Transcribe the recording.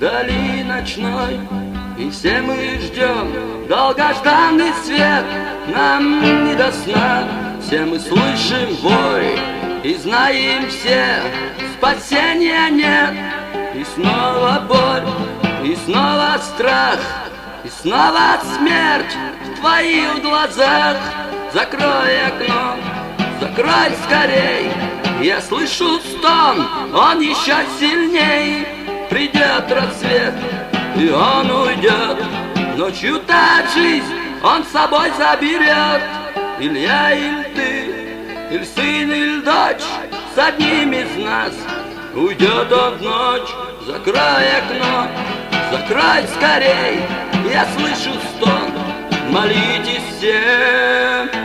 вдали ночной, и все мы ждем долгожданный свет. Нам не до сна, все мы слышим вой и знаем все, спасения нет. И снова боль, и снова страх, и снова смерть в твоих глазах. Закрой окно, закрой скорей, я слышу стон, он еще сильней. Придет рассвет, и он уйдет, ночью та жизнь он с собой заберет. Или я, или ты, или сын, или дочь, с одним из нас уйдет он в ночь. Закрой окно, закрой скорей, я слышу стон, молитесь все.